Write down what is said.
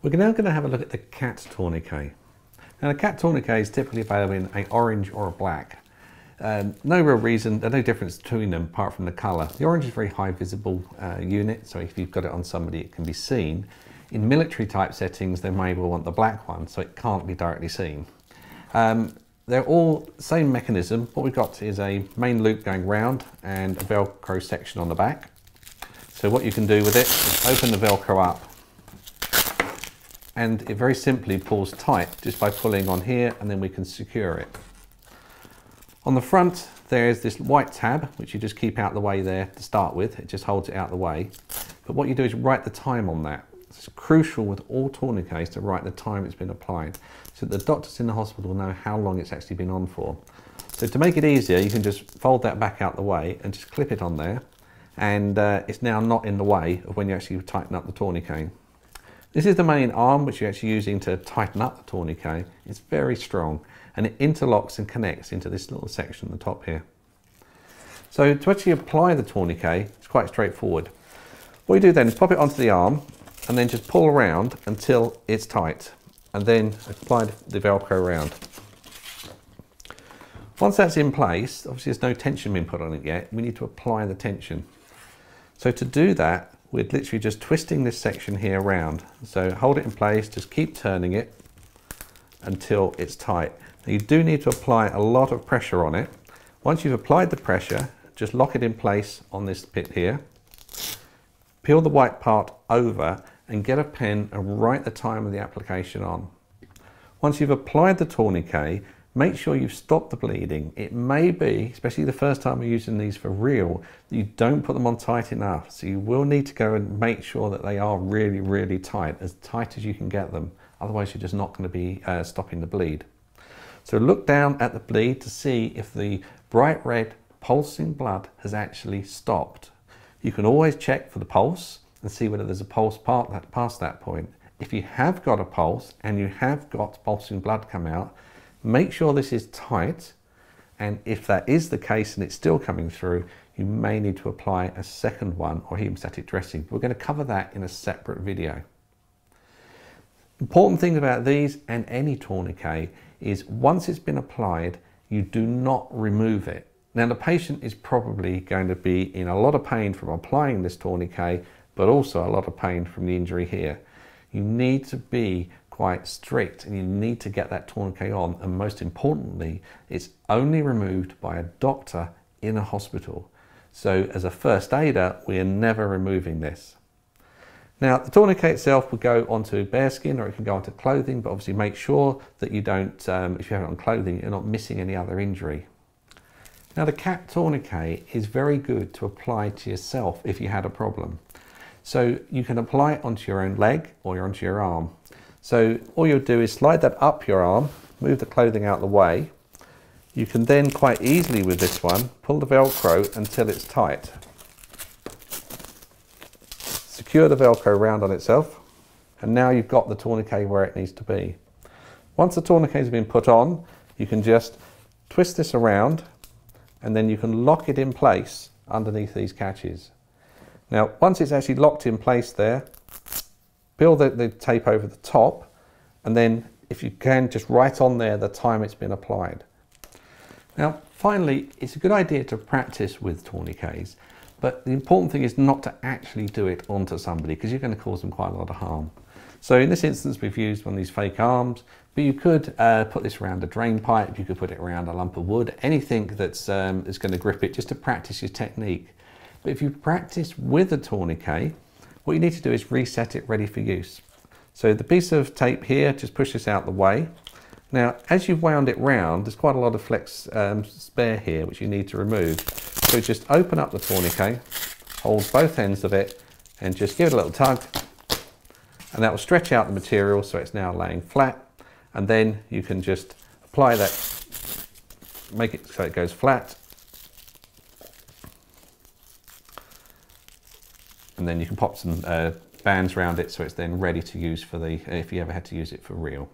We're now going to have a look at the cat tourniquet. Now the cat tourniquet is typically available in an orange or a black. No real reason, there's no difference between them apart from the colour. The orange is a very high visible unit, so if you've got it on somebody it can be seen. In military type settings they may well want the black one, so it can't be directly seen. They're all same mechanism. What we've got is a main loop going round and a Velcro section on the back. So what you can do with it is open the Velcro up, and it very simply pulls tight just by pulling on here, and then we can secure it. On the front there is this white tab which you just keep out the way there to start with. It just holds it out the way. But what you do is write the time on that. It's crucial with all tourniquets to write the time it's been applied, so that the doctors in the hospital know how long it's actually been on for. So to make it easier, you can just fold that back out the way and just clip it on there, and it's now not in the way of when you actually tighten up the tourniquet. This is the main arm which you're actually using to tighten up the tourniquet. It's very strong and it interlocks and connects into this little section at the top here. So to actually apply the tourniquet, it's quite straightforward. What you do then is pop it onto the arm and then just pull around until it's tight, and then apply the Velcro around. Once that's in place, obviously there's no tension being put on it yet, we need to apply the tension. So to do that, we're literally just twisting this section here around. So hold it in place, just keep turning it until it's tight. Now you do need to apply a lot of pressure on it. Once you've applied the pressure, just lock it in place on this bit here. Peel the white part over and get a pen and write the time of the application on. Once you've applied the tourniquet, make sure you've stopped the bleeding. It may be, especially the first time you're using these for real, that you don't put them on tight enough. So you will need to go and make sure that they are really, really tight as you can get them. Otherwise you're just not going to be stopping the bleed. So look down at the bleed to see if the bright red pulsing blood has actually stopped. You can always check for the pulse and see whether there's a pulse past that point. If you have got a pulse and you have got pulsing blood come out, make sure this is tight, and if that is the case and it's still coming through, you may need to apply a second one or hemostatic dressing. We're going to cover that in a separate video. Important thing about these and any tourniquet is once it's been applied, you do not remove it. Now the patient is probably going to be in a lot of pain from applying this tourniquet, but also a lot of pain from the injury here. You need to be quite strict and you need to get that tourniquet on, and most importantly, it's only removed by a doctor in a hospital. So as a first aider, we are never removing this. Now the tourniquet itself will go onto bearskin or it can go onto clothing, but obviously make sure that you don't, if you have it on clothing, you're not missing any other injury. Now the cat tourniquet is very good to apply to yourself if you had a problem. So you can apply it onto your own leg or onto your arm. So all you'll do is slide that up your arm, move the clothing out of the way. You can then quite easily with this one, pull the Velcro until it's tight. Secure the Velcro around on itself, and now you've got the tourniquet where it needs to be. Once the tourniquet has been put on, you can just twist this around and then you can lock it in place underneath these catches. Now once it's actually locked in place there, peel the tape over the top, and then if you can just write on there the time it's been applied. Now finally, it's a good idea to practice with tourniquets, but the important thing is not to actually do it onto somebody because you're going to cause them quite a lot of harm. So in this instance we've used one of these fake arms, but you could put this around a drain pipe, you could put it around a lump of wood, anything that's going to grip it, just to practice your technique. But if you practice with a tourniquet, what you need to do is reset it ready for use. So the piece of tape here, just push this out the way. Now, as you've wound it round, there's quite a lot of flex spare here, which you need to remove. So just open up the tourniquet, hold both ends of it, and just give it a little tug. And that will stretch out the material so it's now laying flat. And then you can just apply that, make it so it goes flat. And then you can pop some bands around it so it's then ready to use for the, if you ever had to use it for real.